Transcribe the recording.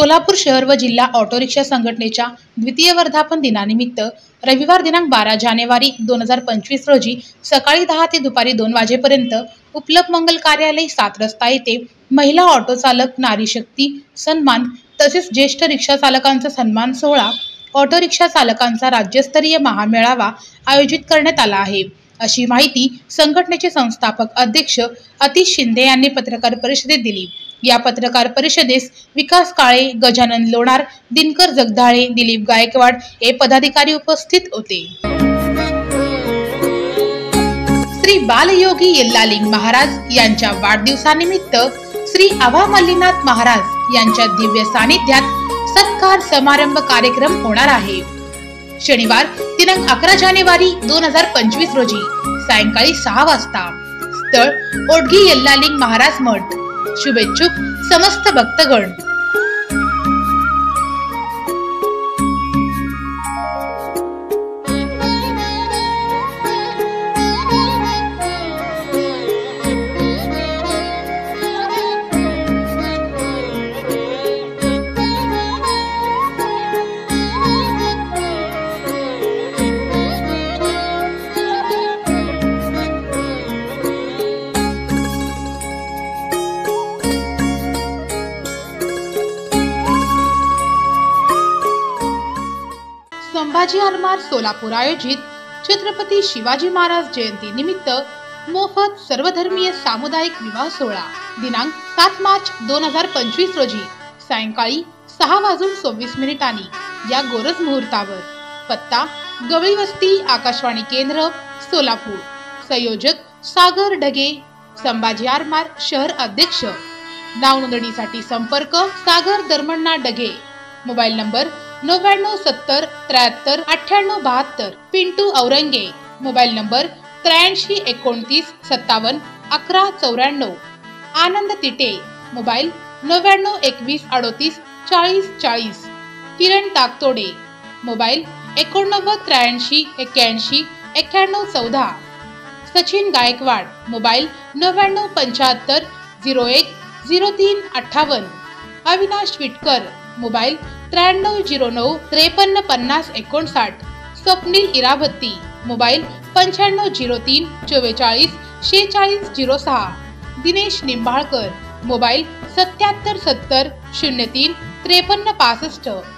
सोलापूर शहर व जिल्हा ऑटो रिक्षा संघटनेच्या द्वितीय वर्धापन दिनानिमित्त रविवार दिनांक 12 जानेवारी 2025 रोजी सकाळी 10 ते दुपारी 2 वाजेपर्यंत उपलब्ध मंगल कार्यालय 7 रस्ता येथे महिला ऑटो चालक नारी शक्ती सन्मान तसेच ज्येष्ठ रिक्षा चालकांचा सन्मान सोहळा ऑटो रिक्षा चालकांचा राज्यस्तरीय महामेळावा आयोजित करण्यात आला आहे, अशी माहिती संघटनेचे संस्थापक अध्यक्ष अतिश शिंदे यांनी पत्रकार परिषदेत दिली। या पत्रकार परिषदेस विकास काळे, गजानन लोणार, दिनकर जगदाळे, दिलीप गायकवाड हे पदाधिकारी उपस्थित होते। श्री बालयोगी यल्लालिंग महाराज यांच्या वाढदिवसानिमित्त श्री आभा मल्लीनाथ महाराज यांच्या दिव्य सानिध्यात सत्कार समारंभ कार्यक्रम होणार आहे। शनिवार दिनांक 11 जानेवारी 2025 रोजी सायंकाळी 6 वाजता। स्थळ ओढगी यल्लालिंग महाराज मठ। शुभेच्छुक समस्त भक्तगण। संभाजी आरमार सोलापूर आयोजित छत्रपती शिवाजी महाराज जयंती निमित्त मोफत सर्वधर्मीय सामुदायिक विवाह सोहळा दिनांक 7 मार्च 2025 रोजी सायंकाळी 6:24 या गोरज मुहूर्तावर। पत्ता गवळी वस्ती, आकाशवाणी केंद्र, सोलापूर। संयोजक सागर ढगे, संभाजी आरमार शहर अध्यक्ष। नाव नोंदणीसाठी संपर्क Sagar Dharmanna Dhage. Mobile number 99 70 73 98 72। Pintu Aurange. Mobile number 83 29 57 11 94। Anand Tite. Mobile 99 21 38 40 40। Kiran Taktode. Mobile 89 83 81 91 14। Sachin Gaikwad. Mobile 99 75 01 03 58। Avinash Vitkar. Mobile 9309 53 50 59। Swapnil Iravati. Mobile 9503 44 46 06। Dinesh Nimbalkar. Mobile 77 70 03 53 65।